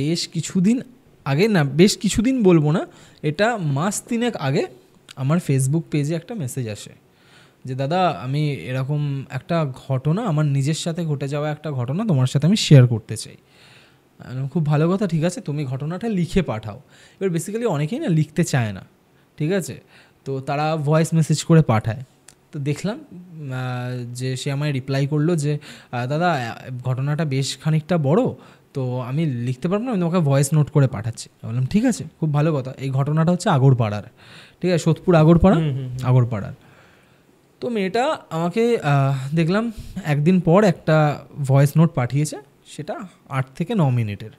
বেশ কিছুদিন আগে, না বেশ কিছুদিন বলবো না, এটা মাস 3 আগে আমার ফেসবুক পেজে একটা মেসেজ আসে যে দাদা আমি এরকম একটা ঘটনা, আমার নিজের সাথে ঘটে যাওয়া একটা ঘটনা তোমার সাথে আমি শেয়ার করতে চাই। খুব ভালো কথা, ঠিক আছে তুমি ঘটনাটা লিখে পাঠাও। এবার বেসিক্যালি অনেকেই না লিখতে চায় না, ঠিক আছে, তো তারা ভয়েস মেসেজ করে পাঠায়। তো দেখলাম যে সে আমায় রিপ্লাই করলো যে দাদা ঘটনাটা বেশ খানিকটা বড়, তো আমি লিখতে পারবো না, আমি তোমাকে ভয়েস নোট করে পাঠাচ্ছি। বললাম ঠিক আছে, খুব ভালো কথা। এই ঘটনাটা হচ্ছে আগরপাড়ার, ঠিক আছে, সোদপুর আগরপাড়া, আগরপাড়ার। তো মেয়েটা আমাকে দেখলাম একদিন পর একটা ভয়েস নোট পাঠিয়েছে, সেটা 8 থেকে 9 মিনিটের।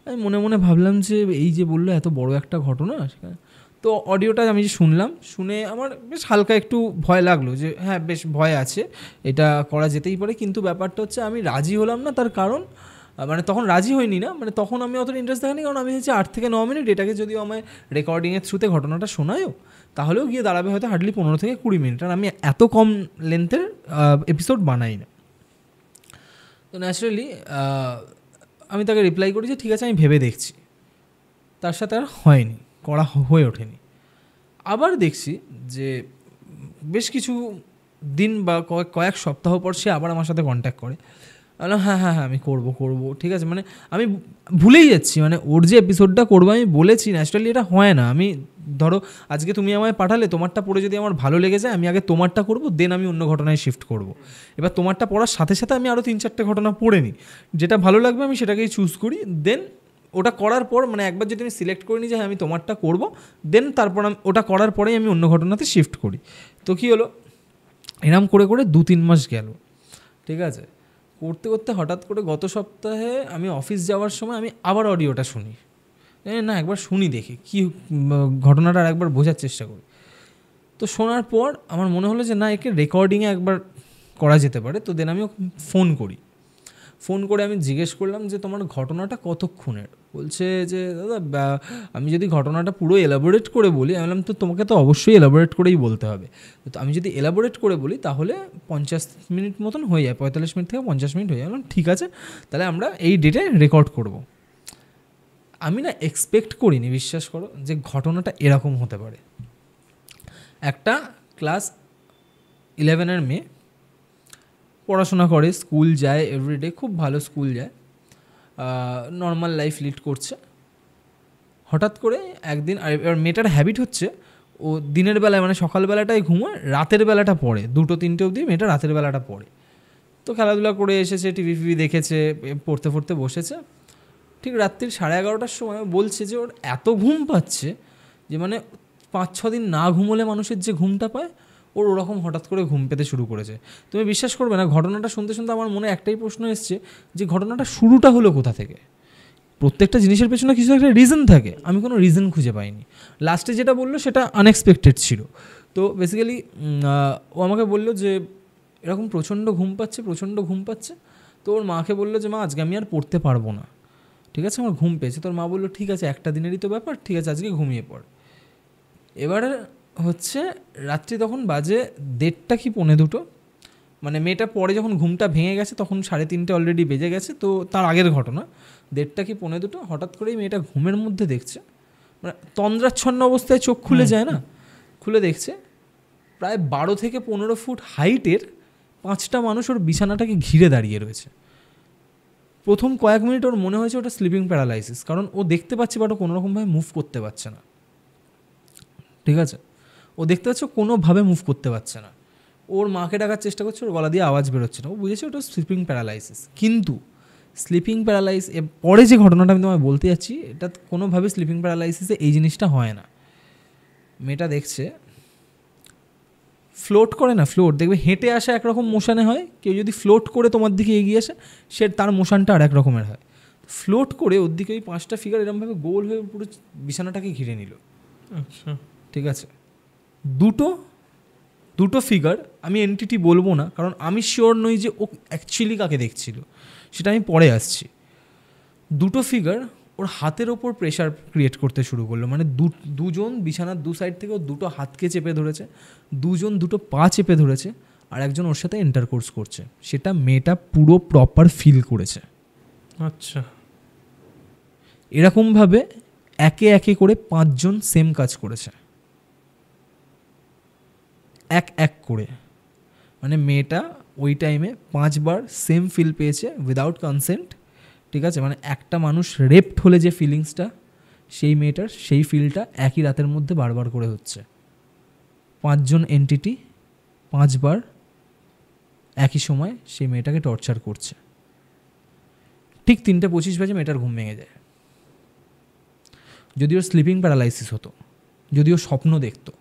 আমি মনে মনে ভাবলাম যে এই যে বললো এত বড় একটা ঘটনা, তো অডিওটা আমি শুনলাম, শুনে আমার বেশ হালকা একটু ভয় লাগলো যে হ্যাঁ বেশ ভয় আছে, এটা করা যেতেই পারে। কিন্তু ব্যাপারটা হচ্ছে আমি রাজি হলাম না, তার কারণ মানে তখন রাজি হয়নি না, মানে তখন আমি অতটা ইন্টারেস্ট দেখানি, কারণ আমি হচ্ছে 8 থেকে 9 মিনিট, এটাকে যদিও আমায় রেকর্ডিংয়ের থ্রুতে ঘটনাটা শোনায়ও, তাহলেও গিয়ে দাঁড়াবে হয়তো হার্ডলি 15 থেকে 20 মিনিট, আর আমি এত কম লেন্থের এপিসোড বানাই না। তো ন্যাচারালি আমি তাকে রিপ্লাই করি যে ঠিক আছে আমি ভেবে দেখছি। তার সাথে আর হয়নি, করা হয়ে ওঠেনি। আবার দেখছি যে বেশ কিছু দিন বা কয়েক সপ্তাহ পর সে আবার আমার সাথে কন্ট্যাক্ট করে। বললাম হ্যাঁ হ্যাঁ হ্যাঁ আমি করবো, ঠিক আছে, মানে আমি ভুলেই যাচ্ছি, মানে ওর যে এপিসোডটা করবো আমি বলেছি, ন্যাচারালি এটা হয় না। আমি ধরো আজকে তুমি আমায় পাঠালে, তোমারটা পড়ে যদি আমার ভালো লেগে যায়, আমি আগে তোমারটা করবো, দেন আমি অন্য ঘটনায় শিফট করবো। এবার তোমারটা পড়ার সাথে সাথে আমি আরও 3-4টে ঘটনা পড়ে নিই, যেটা ভালো লাগবে আমি সেটাকেই চুজ করি। দেন ওটা করার পর, মানে একবার যদি আমি সিলেক্ট করে নিই যে হ্যাঁ আমি তোমারটা করবো, দেন তারপর আমি ওটা করার পরেই আমি অন্য ঘটনাতে শিফট করি। তো কী হলো, এরম করে করে 2-3 মাস গেল, ঠিক আছে। করতে করতে হঠাৎ করে গত সপ্তাহে আমি অফিস যাওয়ার সময় আমি আবার অডিওটা শুনি, না একবার শুনি দেখি কি ঘটনাটা আর একবার বোঝার চেষ্টা করি। তো শোনার পর আমার মনে হলো যে না একে রেকর্ডিংয়ে একবার করা যেতে পারে। তো দেন আমি ফোন করে আমি জিজ্ঞেস করলাম যে তোমার ঘটনাটা কতক্ষণের। বলছে যে দাদা আমি যদি ঘটনাটা পুরো এলাবোরেট করে বলি, আমি বললাম তো তোমাকে তো অবশ্যই এলাবোরেট করেই বলতে হবে। তো আমি যদি এলাবোরেট করে বলি তাহলে 50 মিনিট মতন হয়ে যায়, 45 মিনিট থেকে 50 মিনিট হয়ে যায়। বললাম ঠিক আছে, তাহলে আমরা এই ডেটে রেকর্ড করব। আমি না এক্সপেক্ট করিনি, বিশ্বাস করো, যে ঘটনাটা এরকম হতে পারে। একটা ক্লাস 11-এর মেয়ে, পড়াশোনা করে, স্কুল যায় এভরিডে, খুব ভালো স্কুল যায়, নর্মাল লাইফ লিড করছে। হঠাৎ করে একদিন, আর এবার মেয়েটার হ্যাবিট হচ্ছে ও দিনের বেলায় মানে সকালবেলাটাই ঘুমোয়, রাতের বেলাটা পড়ে, 2-3টে অবধি মেয়েটা রাতের বেলাটা পড়ে। তো খেলাধুলা করে এসেছে, টিভি দেখেছে, পড়তে বসেছে। ঠিক রাত্রি 11:30টার সময় বলছে যে ওর এত ঘুম পাচ্ছে যে মানে 5-6 দিন না ঘুমোলে মানুষের যে ঘুমটা পায়, ওর ওরকম হঠাৎ করে ঘুম পেতে শুরু করেছে। তুমি বিশ্বাস করবে না, ঘটনাটা শুনতে শুনতে আমার মনে একটাই প্রশ্ন এসছে যে ঘটনাটা শুরুটা হলো কোথা থেকে। প্রত্যেকটা জিনিসের পেছনে কিছু একটা রিজন থাকে, আমি কোনো রিজন খুঁজে পাইনি। লাস্টে যেটা বললো সেটা আনএক্সপেক্টেড ছিল। তো বেসিক্যালি ও আমাকে বললো যে এরকম প্রচণ্ড ঘুম পাচ্ছে। তো ওর মাকে বললো যে মা আজকে আমি আর পড়তে পারবো না, ঠিক আছে আমার ঘুম পেয়েছে। তোর মা বললো ঠিক আছে একটা দিনেরই তো ব্যাপার, ঠিক আছে আজকে ঘুমিয়ে পড়। এবার হচ্ছে রাত্রি তখন বাজে 1:30 কি 1:45, মানে মেয়েটা পরে যখন ঘুমটা ভেঙে গেছে তখন 3:30 অলরেডি বেজে গেছে। তো তার আগের ঘটনা, 1:30 কি 1:45, হঠাৎ করেই মেয়েটা ঘুমের মধ্যে দেখছে, মানে তন্দ্রাচ্ছন্ন অবস্থায় চোখ খুলে যায় না, খুলে দেখছে প্রায় 12 থেকে 15 ফুট হাইটের 5টা মানুষ ওর বিছানাটাকে ঘিরে দাঁড়িয়ে রয়েছে। প্রথম কয়েক মিনিট ওর মনে হয়েছে ওটা স্লিপিং প্যারালাইসিস, কারণ ও দেখতে পাচ্ছে বাট ও কোনোরকমভাবে মুভ করতে পারছে না, ঠিক আছে। ও দেখতে পাচ্ছে কোনোভাবে মুভ করতে পারছে না। ওর মাকে ডাকার চেষ্টা করছে, ওর গলা দিয়ে আওয়াজ বেরোচ্ছে না। ও বুঝেছে ওটা স্লিপিং প্যারালাইসিস। কিন্তু স্লিপিং প্যারালাইসিস পরে যে ঘটনাটা আমি তোমায় বলতে যাচ্ছি, এটা কোনোভাবে স্লিপিং প্যারালাইসিসে এই জিনিসটা হয় না। মেয়েটা দেখছে ফ্লোট করে না, ফ্লোট দেখবে হেঁটে আসা একরকম মোশানে হয়, কেউ যদি ফ্লোট করে তোমার দিকে এগিয়ে আসে সে তার মোশানটা আর এক রকমের হয়। ফ্লোট করে ওর দিকে ওই 5টা ফিগার এরকমভাবে গোল হয়ে পুরো বিছানাটাকে ঘিরে নিল। আচ্ছা, ঠিক আছে, দুটো ফিগার, আমি এন্টিটি বলবো না কারণ আমি শিওর নই যে ও অ্যাকচুয়ালি কাকে দেখছিল, সেটা আমি পরে আসছি। দুটো ফিগার ওর হাতের ওপর প্রেশার ক্রিয়েট করতে শুরু করলো, মানে দুজন বিছানার দু সাইড থেকে ওর দুটো হাতকে চেপে ধরেছে, দুজন দুটো পা চেপে ধরেছে, আর একজন ওর সাথে ইন্টারকোর্স করছে। সেটা মেয়েটা পুরো প্রপার ফিল করেছে। আচ্ছা, এরকমভাবে একে একে করে 5 জন সেম কাজ করেছে, এক করে। মানে মেয়েটা ওই টাইমে 5 বার সেম ফিল পেয়েছে উইদাউট কনসেন্ট, ঠিক আছে? মানে একটা মানুষ রেপড হলে যে ফিলিংসটা, সেই মেয়েটার সেই ফিলটা একই রাতের মধ্যে বারবার করে হচ্ছে। 5 জন এন্টিটি 5 বার একই সময় সেই মেয়েটাকে টর্চার করছে। ঠিক 3:25 বাজে মেয়েটার ঘুম ভেঙে যায়। যদি ওর স্লিপিং প্যারালাইসিস হতো, যদি ও স্বপ্ন দেখতো,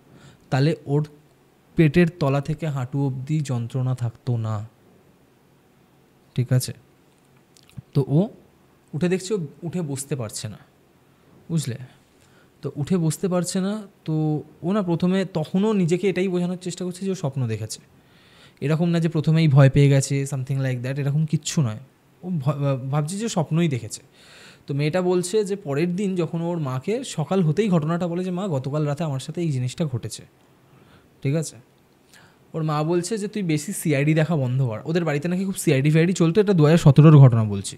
তাহলে ওর পেটের তলা থেকে হাঁটু অবধি যন্ত্রণা থাকতো না, ঠিক আছে? তো ও উঠে দেখছে, ও উঠে বসতে পারছে না, বুঝলে? তো উঠে বসতে পারছে না, তো ও না প্রথমে তখনও নিজেকে এটাই বোঝানোর চেষ্টা করছে যে ও স্বপ্ন দেখেছে। এরকম না যে প্রথমেই ভয় পেয়ে গেছে সামথিং লাইক দ্যাট, এরকম কিচ্ছু নয়। ও ভাবছে যে স্বপ্নই দেখেছে। তো মেয়েটা বলছে যে পরের দিন যখন ওর মাকে সকাল হতেই ঘটনাটা বলে যে মা গতকাল রাতে আমার সাথে এই জিনিসটা ঘটেছে, ঠিক আছে? ওর মা বলছে যে তুই বেশি সিআইডি দেখা বন্ধ কর। ওদের বাড়িতে নাকি খুব সিআইডি ফিআইডি চলতো, এটা 2017-র ঘটনা বলছি।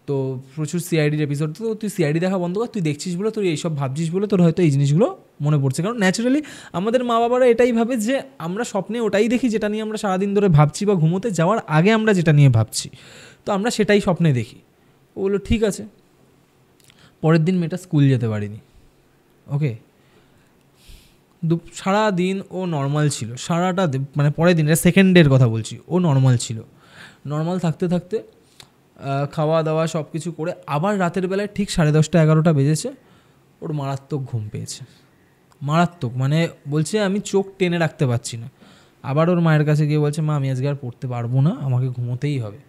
তো প্রচুর সিআইডির এপিসোড, তো তুই সিআইডি দেখা বন্ধ কর, তুই দেখছিস বলে, তুই এইসব ভাবছিস বলে তোর হয়তো এই জিনিসগুলো মনে পড়ছে। কারণ ন্যাচারালি আমাদের মা বাবারা এটাই ভাবে যে আমরা স্বপ্নে ওটাই দেখি যেটা নিয়ে আমরা সারাদিন ধরে ভাবছি, বা ঘুমোতে যাওয়ার আগে আমরা যেটা নিয়ে ভাবছি, তো আমরা সেটাই স্বপ্নে দেখি। ও বললো ঠিক আছে। পরের দিন মেয়েটা স্কুল যেতে পারিনি, ওকে? সারাদিন ও নর্মাল ছিল, সারাটা মানে পরের দিন, এটা সেকেন্ড ডের কথা বলছি, ও নর্মাল ছিল। নর্মাল থাকতে থাকতে খাওয়া দাওয়া সব কিছু করে আবার রাতের বেলায় ঠিক 10:30 11টা বেজেছে, ওর মারাত্মক ঘুম পেয়েছে, মারাত্মক। মানে বলছে আমি চোখ টেনে রাখতে পারছি না। আবার ওর মায়ের কাছে গিয়ে বলছে মা আমি আজকে আর পড়তে পারবো না, আমাকে ঘুমোতেই হবে।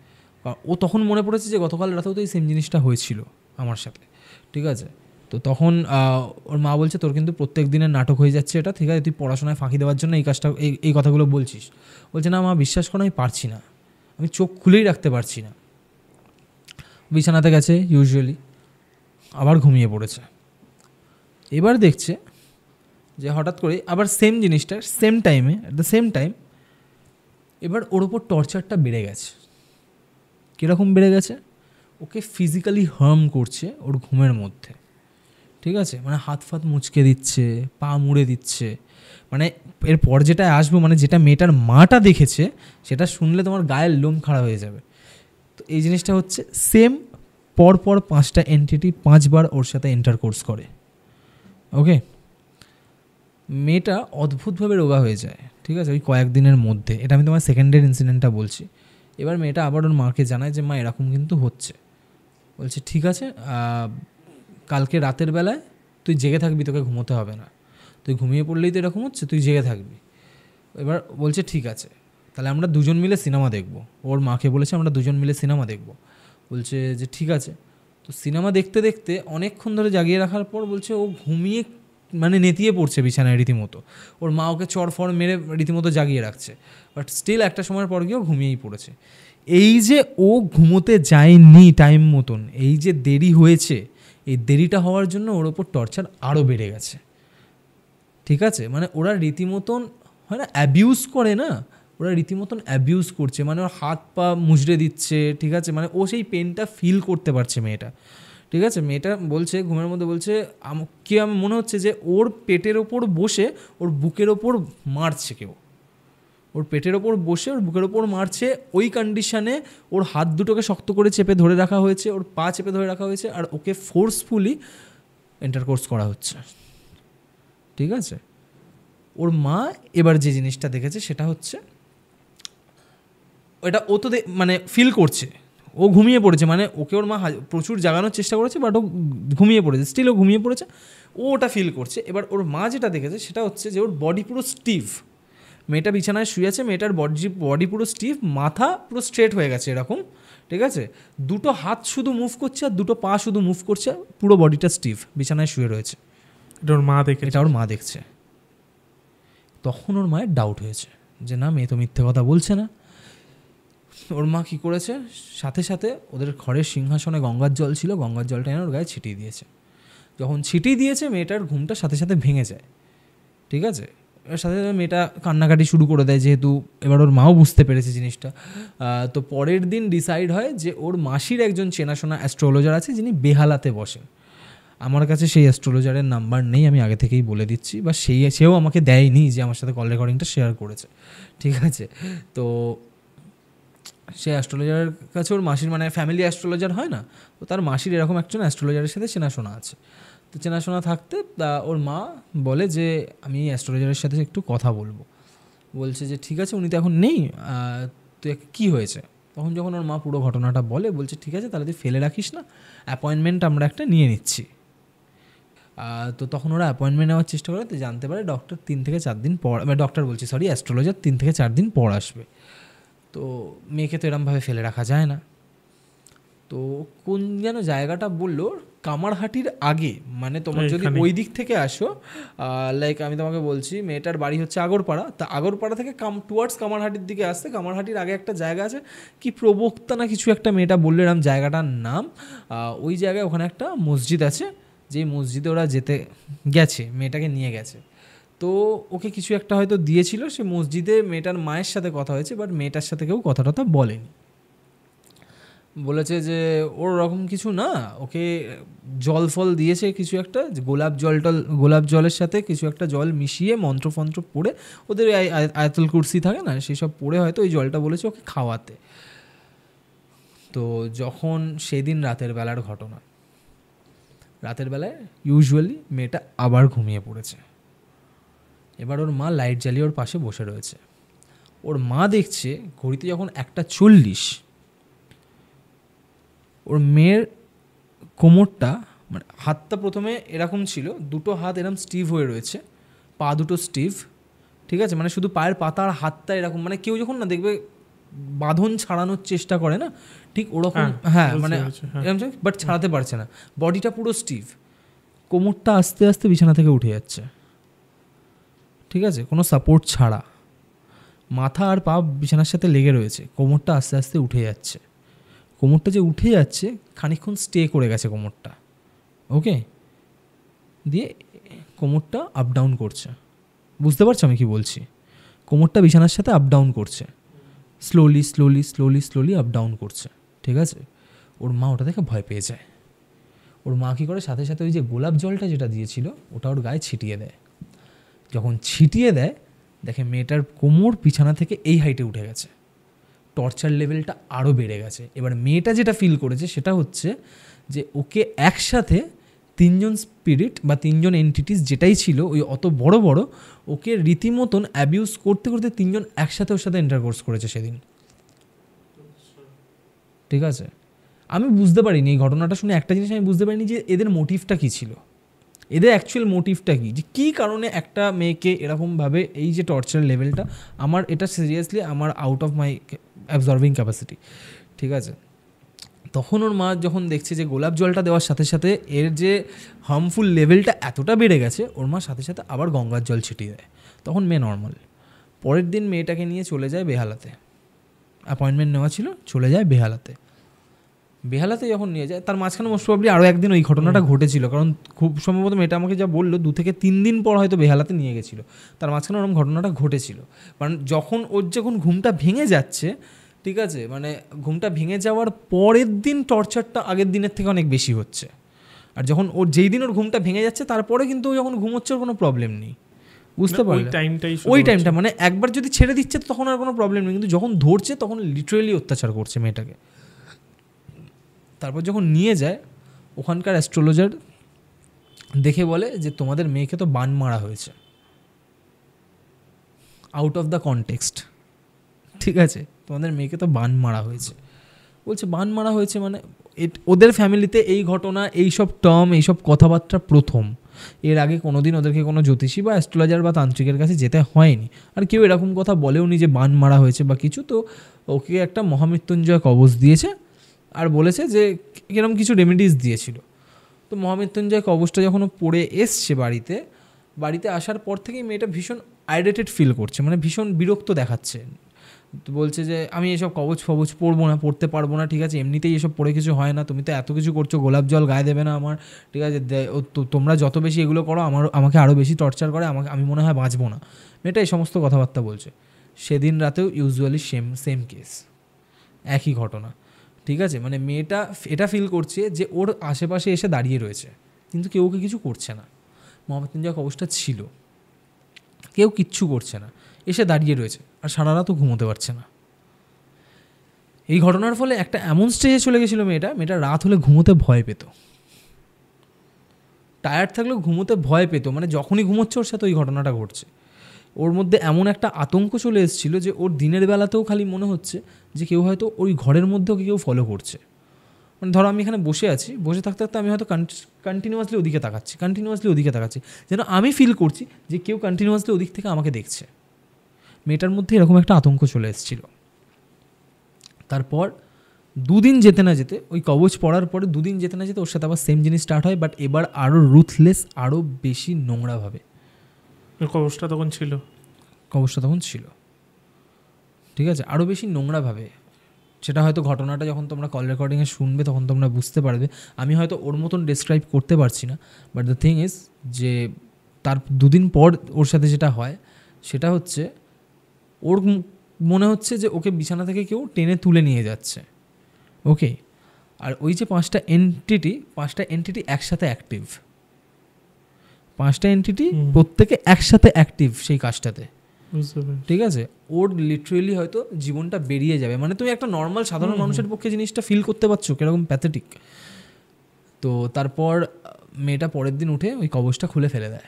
ও তখন মনে পড়েছে যে গতকাল রাতেও তো এই সেম জিনিসটা হয়েছিল আমার সাথে, ঠিক আছে? তো তখন ওর মা বলছে তোর কিন্তু প্রত্যেক দিনের নাটক হয়ে যাচ্ছে এটা, ঠিক আছে? তুই পড়াশোনায় ফাঁকি দেওয়ার জন্য এই কাজটা, এই কথাগুলো বলছিস। বলছে না মা বিশ্বাস করো আমি পারছি না, আমি চোখ খুলেই রাখতে পারছি না। বিছানাতে গেছে ইউজুয়ালি, আবার ঘুমিয়ে পড়েছে। এবার দেখছে যে হঠাৎ করে আবার সেম জিনিসটা সেম টাইমে, অ্যাট দ্য সেম টাইম, এবার ওর ওপর টর্চারটা বেড়ে গেছে। কীরকম বেড়ে গেছে? ওকে ফিজিক্যালি হার্ম করছে ওর ঘুমের মধ্যে, ঠিক আছে? মানে হাত ফাত মুচকে দিচ্ছে, পা মুড়ে দিচ্ছে। মানে এরপর যেটা আসবো, মানে যেটা মেয়েটার মাটা দেখেছে, সেটা শুনলে তোমার গায়ের লোম খাড়া হয়ে যাবে। তো এই জিনিসটা হচ্ছে সেম, পরপর 5টা এন্টিটি 5 বার ওর সাথে ইন্টারকোর্স করে, ওকে? মেয়েটা অদ্ভুতভাবে রোগা হয়ে যায়, ঠিক আছে? ওই কয়েকদিনের মধ্যে। এটা আমি তোমার সেকেন্ডের ইনসিডেন্টটা বলছি। এবার মেয়েটা আবার ওর মাকে জানায় যে মা এরকম কিন্তু হচ্ছে। বলছে ঠিক আছে, কালকে রাতের বেলায় তুই জেগে থাকবি, তোকে ঘুমোতে হবে না, তুই ঘুমিয়ে পড়লেই তো এরকম হচ্ছে, তুই জেগে থাকবি। এবার বলছে ঠিক আছে, তাহলে আমরা 2জন মিলে সিনেমা দেখবো। ওর মাকে বলেছে আমরা 2জন মিলে সিনেমা দেখবো। বলছে যে ঠিক আছে। তো সিনেমা দেখতে দেখতে অনেকক্ষণ ধরে জাগিয়ে রাখার পর বলছে ও ঘুমিয়ে মানে নেতিয়ে পড়ছে বিছানায় রীতিমতো। ওর মা ওকে চড়ফড় মেরে রীতিমতো জাগিয়ে রাখছে, বাট স্টিল একটা সময়ের পর গিয়েও ঘুমিয়েই পড়েছে। এই যে ও ঘুমোতে যায়নি টাইম মতন, এই যে দেরি হয়েছে, এই দেরিটা হওয়ার জন্য ওর ওপর টর্চার আরও বেড়ে গেছে, ঠিক আছে? মানে ওরা রীতিমতন হয় না অ্যাবিউজ করে না, ওরা রীতিমতন অ্যাবিউজ করছে। মানে ওর হাত পা মুজড়ে দিচ্ছে, ঠিক আছে? মানে ও সেই পেনটা ফিল করতে পারছে মেয়েটা, ঠিক আছে? মেয়েটা বলছে ঘুমের মধ্যে, বলছে কি আমার মনে হচ্ছে যে ওর পেটের ওপর বসে ওর বুকের ওপর মারছে কেউ, ওর পেটের ওপর বসে ওর বুকের ওপর মারছে। ওই কন্ডিশানে ওর হাত দুটোকে শক্ত করে চেপে ধরে রাখা হয়েছে, ওর পা চেপে ধরে রাখা হয়েছে, আর ওকে ফোর্সফুলি ইন্টারকোর্স করা হচ্ছে, ঠিক আছে? ওর মা এবার যে জিনিসটা দেখেছে সেটা হচ্ছে ওটা ও তো মানে ফিল করছে, ও ঘুমিয়ে পড়েছে। মানে ওকে ওর মা প্রচুর জাগানোর চেষ্টা করেছে, বাট ও ঘুমিয়ে পড়েছে, স্টিল ও ঘুমিয়ে পড়েছে, ও ওটা ফিল করছে। এবার ওর মা যেটা দেখেছে সেটা হচ্ছে যে ওর বডি পুরো স্টিফ, মেয়েটা বিছানায় শুয়ে আছে, মেয়েটার বডি পুরো স্টিফ, মাথা পুরো স্ট্রেট হয়ে গেছে এরকম, ঠিক আছে? দুটো হাত শুধু মুভ করছে আর দুটো পা শুধু মুভ করছে, পুরো বডিটা স্টিফ, বিছানায় শুয়ে রয়েছে। এটা ওর মা দেখে, এটা ওর মা দেখছে। তখন ওর মায়ের ডাউট হয়েছে যে না, মেয়ে তো মিথ্যে কথা বলছে না। ওর মা কী করেছে, সাথে সাথে ওদের ঘরের সিংহাসনে গঙ্গার জল ছিল, গঙ্গার জলটা এনে ওর গায়ে ছিটিয়ে দিয়েছে। যখন ছিটিয়ে দিয়েছে, মেয়েটার ঘুমটা সাথে সাথে ভেঙে যায়, ঠিক আছে? এর সাথে সাথে মেয়েটা কান্নাকাটি শুরু করে দেয়, যেহেতু এবার ওর মাও বুঝতে পেরেছে জিনিসটা। তো পরের দিন ডিসাইড হয় যে ওর মাসির একজন চেনাশোনা অ্যাস্ট্রোলজার আছে যিনি বেহালাতে বসেন, আমার কাছে সেই অ্যাস্ট্রোলজারের নাম্বার নেই, আমি আগে থেকেই বলে দিচ্ছি, বা সেও আমাকে দেয়নি যে আমার সাথে কল রেকর্ডিংটা শেয়ার করেছে, ঠিক আছে। তো সে অ্যাস্ট্রোলজারের কাছে ওর মাসির মানে ফ্যামিলি অ্যাস্ট্রোলজার হয় না, তো তার মাসির এরকম একজন অ্যাস্ট্রোলজারের সাথে চেনাশোনা আছে। তো চেনাশোনা থাকতে ওর মা বলে যে আমি অ্যাস্ট্রোলজারের সাথে একটু কথা বলবো। বলছে যে ঠিক আছে, উনি তো এখন নেই, তো কী হয়েছে। তখন যখন ওর মা পুরো ঘটনাটা বলছে ঠিক আছে তাহলে তুই ফেলে রাখিস না, অ্যাপয়েন্টমেন্ট আমরা একটা নিয়ে নিচ্ছি। তো তখন ওরা অ্যাপয়েন্টমেন্ট নেওয়ার চেষ্টা করে, তো জানতে পারে ডক্টর 3 থেকে 4 দিন পর, অ্যাস্ট্রোলজার 3 থেকে 4 দিন পর আসবে। তো মেয়েকে তো এরমভাবে ফেলে রাখা যায় না। তো কোন যেন জায়গাটা বললো, কামারহাটির আগে, মানে তোমার যদি ওই দিক থেকে আসো, লাইক আমি তোমাকে বলছি মেয়েটার বাড়ি হচ্ছে আগরপাড়া, তা আগরপাড়া থেকে টুয়ার্ডস কামারহাটির দিকে আসতে কামারহাটির আগে একটা জায়গা আছে, কি প্রবক্তা না কিছু একটা মেয়েটা বললো এরম জায়গাটার নাম। ওই জায়গায় ওখানে একটা মসজিদ আছে, যেই মসজিদে ওরা যেতে গেছে, মেয়েটাকে নিয়ে গেছে। তো ওকে কিছু একটা হয়তো দিয়েছিল, সে মসজিদে মেয়েটার মায়ের সাথে কথা হয়েছে, বাট মেয়েটার সাথে কেউ কথা টথা বলেনি। বলেছে যে ওর ওরকম কিছু না, ওকে জল ফল দিয়েছে কিছু একটা, গোলাপ জলের সাথে কিছু একটা জল মিশিয়ে মন্ত্রফন্ত্র পড়ে, ওদের আয়াতুল কুরসি থাকে না, সেই সব পড়ে হয়তো ওই জলটা বলেছে ওকে খাওয়াতে। তো যখন সেদিন রাতের বেলার ঘটনা, রাতের বেলায় ইউজুয়ালি মেয়েটা আবার ঘুমিয়ে পড়েছে। এবার ওর মা লাইট জ্বালিয়ে ওর পাশে বসে রয়েছে। ওর মা দেখছে ঘড়িতে যখন 1:40, ওর মেয়ের কোমরটা, মানে হাতটা প্রথমে এরকম ছিল, দুটো হাত এরকম স্টিভ হয়ে রয়েছে, পা দুটো স্টিভ, ঠিক আছে, মানে শুধু পায়ের পাতা আর হাতটা এরকম, মানে কেউ যখন না দেখবে বাঁধন ছাড়ানোর চেষ্টা করে না, ঠিক ওরকম, হ্যাঁ মানে এরকম, বাট ছাড়াতে পারছে না, বডিটা পুরো স্টিভ। কোমরটা আস্তে আস্তে বিছানা থেকে উঠে যাচ্ছে, ঠিক আছে, কোনো সাপোর্ট ছাড়া, মাথা আর পা বিছানার সাথে লেগে রয়েছে, কোমরটা আস্তে আস্তে উঠে যাচ্ছে। কোমরটা যে উঠে যাচ্ছে, খানিকক্ষণ স্টে করে গেছে কোমরটা, ওকে, দিয়ে কোমরটা আপ ডাউন করছে, বুঝতে পারছো আমি কি বলছি? কোমরটা বিছানার সাথে আপ ডাউন করছে, slowly slowly slowly slowly up down করছে, ঠিক আছে। ওর মা ওটা দেখে ভয় পেয়ে যায়। ওর মা কী করে, সাথে সাথে ওই যে গোলাপ জলটা যেটা দিয়েছিল ওটা ওর গায়ে ছিটিয়ে দেয়। যখন ছিটিয়ে দেয়, দেখে মেয়েটার কোমর বিছানা থেকে এই হাইটে উঠে গেছে, টর্চার লেভেলটা আরও বেড়ে গেছে। এবার মেয়েটা যেটা ফিল করেছে সেটা হচ্ছে যে ওকে একসাথে 3জন স্পিরিট বা 3জন এন্টিটিস যেটাই ছিল ওই অত বড় বড়, ওকে রীতিমতন অ্যাবিউজ করতে করতে 3জন একসাথে ওর সাথে ইন্টারকোর্স করেছে সেদিন, ঠিক আছে। আমি বুঝতে পারিনি, এই ঘটনাটা শুনে একটা জিনিস আমি বুঝতে পারিনি যে এদের মোটিভটা কী ছিল, এদের অ্যাকচুয়াল মোটিভটা কী, যে কী কারণে একটা মেয়েকে এরকমভাবে এই যে টর্চার লেভেলটা, আমার এটা সিরিয়াসলি আমার out of my absorbing capacity, ঠিক আছে। তখন ওর মা যখন দেখছে যে গোলাপ জলটা দেওয়ার সাথে সাথে এর যে হার্মফুল লেভেলটা এতটা বেড়ে গেছে, ওর মা সাথে সাথে আবার গঙ্গার জল ছিটিয়ে দেয়, তখন মেয়ে নর্মাল। পরের দিন মেয়েটাকে নিয়ে চলে যায় বেহালাতে, অ্যাপয়েন্টমেন্ট নেওয়া ছিল, চলে যায় বেহালাতে। বেহালাতে যখন নিয়ে যায়, তার মাঝখানে মোস্ট প্রবাবলি আরও একদিন ওই ঘটনাটা ঘটেছিল, কারণ খুব সম্ভবত মেয়েটা আমাকে যা বললো 2 থেকে 3 দিন পর হয়তো বেহালাতে নিয়ে গেছিলো, তার মাঝখানে ওরকম ঘটনাটা ঘটেছিল। কারণ যখন ঘুমটা ভেঙে যাচ্ছে, ঠিক আছে, মানে ঘুমটা ভেঙে যাওয়ার পরের দিন টর্চারটা আগের দিনের থেকে অনেক বেশি হচ্ছে। আর যখন ওর যেই দিন ওর ঘুমটা ভেঙে যাচ্ছে তারপরে কিন্তু যখন ঘুমোচ্ছে ওর কোনো প্রবলেম নেই, বুঝতে পারলে, ওই টাইমটা মানে একবার যদি ছেড়ে দিচ্ছে তখন আর কোনো প্রবলেম নেই, কিন্তু যখন ধরছে তখন লিটারেলি অত্যাচার করছে মেয়েটাকে। তারপর যখন নিয়ে যায়, ওখানকার অ্যাস্ট্রোলজার দেখে বলে যে তোমাদের মেয়েকে তো বান মারা হয়েছে, আউট অফ দ্য কনটেক্সট, ঠিক আছে, তোমাদের মেয়েকে তো বান মারা হয়েছে। বলছে বান মারা হয়েছে মানে ওদের ফ্যামিলিতে এই ঘটনা, এইসব টার্ম, এইসব কথাবার্তা প্রথম। এর আগে কোনোদিন ওদেরকে কোনো জ্যোতিষী বা অ্যাস্ট্রোলজার বা তান্ত্রিকের কাছে যেতে হয়নি, আর কেউ এরকম কথা বলেও নি যে বান মারা হয়েছে বা কিছু। তো ওকে একটা মহামৃত্যুঞ্জয় কবচ দিয়েছে আর বলেছে যে এরকম কিছু রেমেডিস দিয়েছিল। তো মহামৃত্যুঞ্জয় কবচটা যখন ও পড়ে এসছে বাড়িতে আসার পর থেকেই মেয়েটা ভীষণ আইরিটেড ফিল করছে, মানে ভীষণ বিরক্ত দেখাচ্ছে। তো বলছে যে আমি এসব কবচ পড়তে পারবো না, ঠিক আছে, এমনিতেই এসব পড়ে কিছু হয় না, তুমি তো এত কিছু করছো, গোলাপ জল গায়ে দেবে না আমার, ঠিক আছে, তোমরা যত বেশি এগুলো করো আমাকে আরও বেশি টর্চার করে, আমি মনে হয় বাঁচবো না। মেয়েটা এই সমস্ত কথাবার্তা বলছে। সেদিন রাতেও ইউজুয়ালি সেম কেস, একই ঘটনা, ঠিক আছে। মানে মেয়েটা এটা ফিল করছে যে ওর আশেপাশে এসে দাঁড়িয়ে রয়েছে, কিন্তু কেউ ওকে কিছু করছে না। মহামৃত্যুঞ্জয় কবচটা ছিল, কেউ কিচ্ছু করছে না, এসে দাঁড়িয়ে রয়েছে আর সারা রাতও ঘুমোতে পারছে না। এই ঘটনার ফলে একটা এমন স্টেজে চলে গেছিলো মেয়েটা রাত হলে ঘুমোতে ভয় পেত, টায়ার্ড থাকলেও ঘুমোতে ভয় পেত, মানে যখনই ঘুমোচ্ছে ওর সাথে ওই ঘটনাটা ঘটছে। ওর মধ্যে এমন একটা আতঙ্ক চলে এসেছিলো যে ওর দিনের বেলাতেও খালি মনে হচ্ছে যে কেউ হয়তো ওই ঘরের মধ্যেও কেউ ফলো করছে। মানে ধরো আমি এখানে বসে আছি, বসে থাকতে থাকতে আমি হয়তো কন্টিনিউয়াসলি ওদিকে তাকাচ্ছি, যেন আমি ফিল করছি যে কেউ কন্টিনিউয়াসলি ওদিক থেকে আমাকে দেখছে। মেয়েটার মধ্যে এরকম একটা আতঙ্ক চলে এসেছিলো। তারপর 2 দিন যেতে না যেতে, ওই কবচ পড়ার পরে 2 দিন যেতে না যেতে ওর সাথে আবার সেম জিনিস স্টার্ট হয়, বাট এবার আরও রুথলেস, আরও বেশি নোংরাভাবে। কবচটা তখন ছিল, ঠিক আছে, আরও বেশি নোংরাভাবে। সেটা হয়তো ঘটনাটা যখন তোমরা কল রেকর্ডিংয়ে শুনবে তখন তোমরা বুঝতে পারবে। আমি হয়তো ওর মতন ডেসক্রাইব করতে পারছি না, বাট দ্য থিং ইজ যে তার 2 দিন পর ওর সাথে যেটা হয় সেটা হচ্ছে ওর মনে হচ্ছে যে ওকে বিছানা থেকে কেউ টেনে তুলে নিয়ে যাচ্ছে, ওকে। আর ওই যে 5টা এন্টিটি একসাথে অ্যাক্টিভ, 5টা এন্টিটি প্রত্যেকে একসাথে অ্যাক্টিভ সেই কাজটাতে, ঠিক আছে। ওর লিটারেলি হয়তো জীবনটা বেরিয়ে যাবে। মানে তুমি একটা নর্মাল সাধারণ মানুষের পক্ষে জিনিসটা ফিল করতে পারছো কিরকম প্যাথেটিক। তো তারপর মেয়েটা পরের দিন উঠে ওই কবচটা খুলে ফেলে দেয়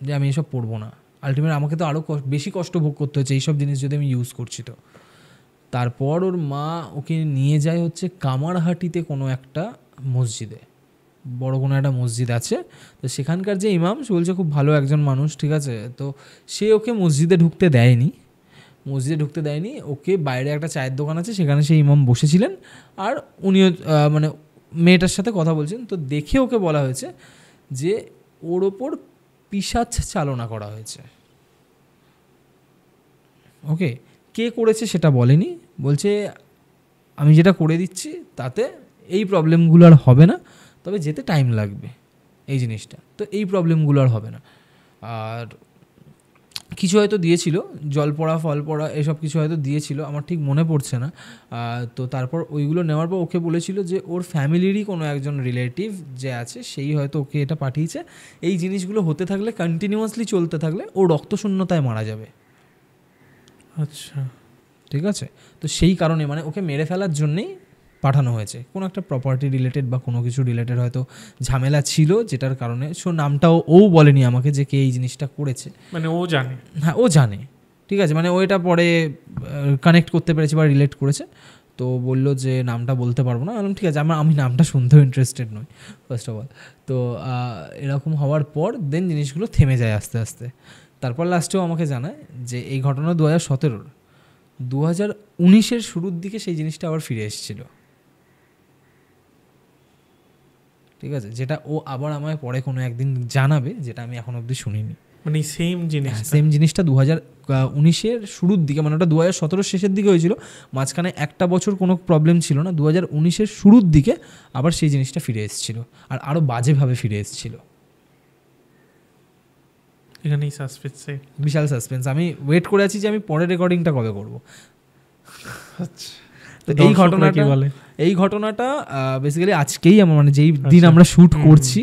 যে আমি এসব পড়বো না। আলটিমেট আমাকে তো আরও বেশি কষ্ট ভোগ করতে হচ্ছে এইসব জিনিস যদি আমি ইউজ করছি। তো তারপর ওর মা ওকে নিয়ে যায় হচ্ছে কামারহাটিতে কোনো একটা মসজিদে, বড় কোনো একটা মসজিদ আছে। তো সেখানকার যে ইমাম সে বলছে খুব ভালো একজন মানুষ, ঠিক আছে। তো সে ওকে মসজিদে ঢুকতে দেয়নি, ওকে বাইরে একটা চায়ের দোকান আছে সেখানে সেই ইমাম বসেছিলেন আর উনিও মানে মেয়েটার সাথে কথা বলছেন। তো দেখে ওকে বলা হয়েছে যে ওর ওপর পিশাচ চালনা করা হয়েছে, ওকে। কে করেছে সেটা বলেনি, বলছে আমি যেটা করে দিচ্ছি তাতে এই প্রবলেমগুলো আর হবে না, তবে যেতে টাইম লাগবে এই জিনিসটা, তো এই প্রবলেমগুলো আর হবে না। আর কিছু হয়তো দিয়েছিল, জল পড়া ফল পড়া এসব কিছু হয়তো দিয়েছিল, আমার ঠিক মনে পড়ছে না। তো তারপর ওইগুলো নেওয়ার পর ওকে বলেছিল যে ওর ফ্যামিলিরই কোনো একজন রিলেটিভ যে আছে সেই হয়তো ওকে এটা পাঠিয়েছে। এই জিনিসগুলো হতে থাকলে, কন্টিনিউয়াসলি চলতে থাকলে ও রক্তশূন্যতায় মারা যাবে। আচ্ছা, ঠিক আছে। তো সেই কারণে মানে ওকে মেরে ফেলার জন্যেই পাঠানো হয়েছে। কোনো একটা প্রপার্টি রিলেটেড বা কোনো কিছু রিলেটেড হয়তো ঝামেলা ছিল, যেটার কারণে নামটাও ও বলেনি আমাকে যে কে এই জিনিসটা করেছে। মানে ও জানে, হ্যাঁ ও জানে, ঠিক আছে। মানে ও এটা পরে কানেক্ট করতে পেরেছে বা রিলেট করেছে। তো বললো যে নামটা বলতে পারবো না। বললাম ঠিক আছে, আমি নামটা শুনতেও ইন্টারেস্টেড নই ফার্স্ট অফ অল। তো এরকম হওয়ার পর দেন জিনিসগুলো থেমে যায় আস্তে আস্তে। তারপর লাস্টেও আমাকে জানায় যে এই ঘটনা 2017-র, 2019-এর শুরুর দিকে সেই জিনিসটা আবার ফিরে এসেছিলো, ঠিক আছে। যেটা ও আবার আমায় পরে কোনো একদিন জানাবে, যেটা আমি এখন অবধি শুনিনি। মানে সেম জিনিসটা 2019-এর শুরুর দিকে, মানে ওটা 2017-র শেষের দিকে হয়েছিল, মাঝখানে একটা বছর কোনো প্রবলেম ছিল না। 2019-এর শুরুর দিকে আবার সেই জিনিসটা ফিরে এসেছিলো, আর আরও বাজেভাবে ফিরে এসেছিলো। এখানেই সাসপেন্স, বিশাল সাসপেন্স। আমি ওয়েট করে আছি যে আমি পরের রেকর্ডিংটা কবে করবো। আচ্ছা, তো এই ঘটনাটা বেসিক্যালি আজকেই আমার, মানে যেই দিন আমরা শ্যুট করছি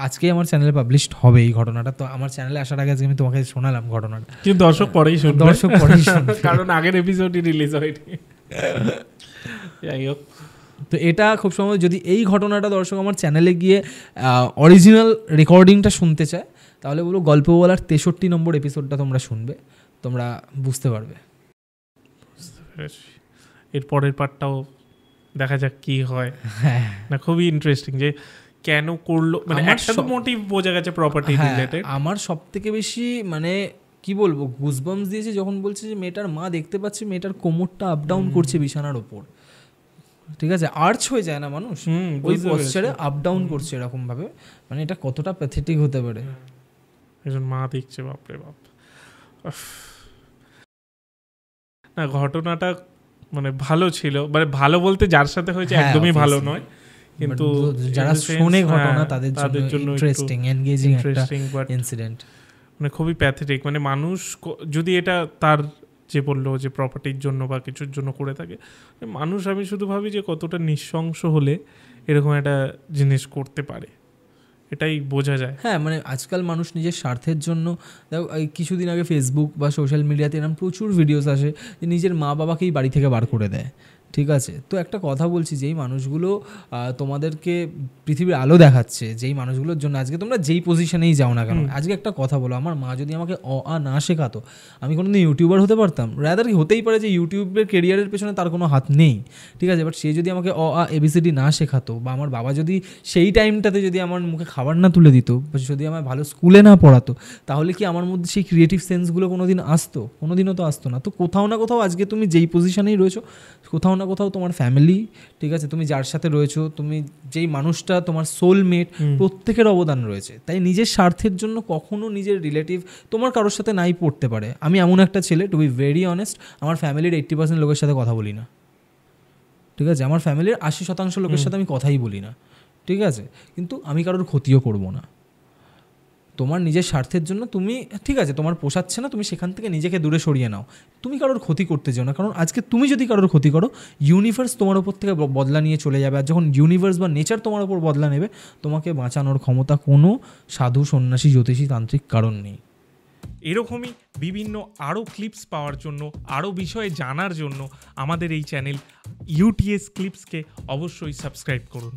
আজকেই আমার চ্যানেলে পাবলিশড হবে এই ঘটনাটা। তো আমার চ্যানেলে আসার আগে আমি তোমাকে শোনালাম ঘটনাটা, কিন্তু দর্শক পরেই শুনবে কারণ আগের এপিসোডই রিলিজ হয়নি। যাই হোক, তো এটা খুব সম্ভব যদি এই ঘটনাটা দর্শক আমার চ্যানেলে গিয়ে অরিজিনাল রেকর্ডিংটা শুনতে চায় তাহলে বলো গল্প বলার 63 নম্বর এপিসোডটা তোমরা শুনবে, তোমরা বুঝতে পারবে। এর পরের পার্টটাও দেখা যাক কি হয়। না খুবই ইন্টারেস্টিং যে কেন করলো, মানে একটা তো মোটিভ বোঝা গেছে প্রপার্টি রিলেটেড। আমার সব থেকে বেশি মানে কি বলবো গুজবাম্পস দিয়েছে যখন বলছে যে মেয়েটার মা দেখতে পাচ্ছে মেয়েটার কোমরটা আপ ডাউন করছে বিছানার ওপর, ঠিক আছে। আর্চ হয়ে যায় না মানুষ, ওই পশ্চারে আপ ডাউন করছে এরকম ভাবে, মানে এটা কতটা প্যাথেটিক হতে পারে। একজন মা দেখছে, বাপরে বাপ। না ঘটনাটা মানে ভালো ছিল, মানে ভালো বলতে যার সাথে হয়েছে একদমই ভালো নয়, কিন্তু যারা শোনে ঘটনা তাদের জন্য ইন্টারেস্টিং এনগেজিং একটা ইনসিডেন্ট, মানে খুবই প্যাথেটিক। মানে মানুষ যদি এটা তার যে বললো যে প্রপার্টির জন্য বা কিছুর জন্য করে থাকে, মানুষ আমি শুধু ভাবি যে কতটা নৃশংস হলে এরকম একটা জিনিস করতে পারে। এটাই বোঝা যায়। হ্যাঁ, মানে আজকাল মানুষ নিজের স্বার্থের জন্য, দেখো এই কিছুদিন আগে ফেসবুক বা সোশ্যাল মিডিয়াতে এরকম প্রচুর ভিডিওস আসে যে নিজের মা বাবাকেই বাড়ি থেকে বার করে দেয়। ঠিক আছে, তো একটা কথা বলছি, যেই মানুষগুলো তোমাদেরকে পৃথিবীর আলো দেখাচ্ছে, যেই মানুষগুলোর জন্য আজকে তোমরা যেই পজিশনেই যাও না কেন, আজকে একটা কথা বলো, আমার মা যদি আমাকে অ না শেখাতো, আমি কোনোদিন ইউটিউবার হতে পারতাম? রাদার হতেই পারে যে ইউটিউবের কেরিয়ারের পেছনে তার কোনো হাত নেই, ঠিক আছে, বাট সে যদি আমাকে ABCD না শেখাতো, বা আমার বাবা যদি সেই টাইমটাতে যদি আমার মুখে খাবার না তুলে দিত, বা যদি আমার ভালো স্কুলে না পড়াতো, তাহলে কি আমার মধ্যে সেই ক্রিয়েটিভ সেন্সগুলো কোনো দিন আসতো? কোনো দিনও তো আসতো না। তো কোথাও না কোথাও আজকে তুমি যেই পজিশনেই রয়েছো, কোথাও না কোথাও তোমার ফ্যামিলি, ঠিক আছে, তুমি যার সাথে রয়েছো, তুমি যেই মানুষটা তোমার সোলমেট, প্রত্যেকের অবদান রয়েছে। তাই নিজের স্বার্থের জন্য কখনো নিজের রিলেটিভ তোমার কারোর সাথে নাই পড়তে পারে। আমি এমন একটা ছেলে, টু বি ভেরি অনেস্ট, আমার ফ্যামিলির 80% লোকের সাথে কথা বলি না, ঠিক আছে, আমার ফ্যামিলির 80% লোকের সাথে আমি কথাই বলি না, ঠিক আছে, কিন্তু আমি কারোর ক্ষতিও করব না। তোমার নিজের স্বার্থের জন্য তুমি, ঠিক আছে, তোমার পোষাচ্ছে না, তুমি সেখান থেকে নিজেকে দূরে সরিয়ে নাও, তুমি কারোর ক্ষতি করতে চাও না, কারণ আজকে তুমি যদি কারোর ক্ষতি করো, ইউনিভার্স তোমার ওপর থেকে বদলা নিয়ে চলে যাবে। আর যখন ইউনিভার্স বা নেচার তোমার ওপর বদলা নেবে, তোমাকে বাঁচানোর ক্ষমতা কোনো সাধু, সন্ন্যাসী, জ্যোতিষী, তান্ত্রিক কারণ নেই। এরকমই বিভিন্ন আরও ক্লিপস পাওয়ার জন্য, আরও বিষয়ে জানার জন্য আমাদের এই চ্যানেল UTS ক্লিপসকে অবশ্যই সাবস্ক্রাইব করুন।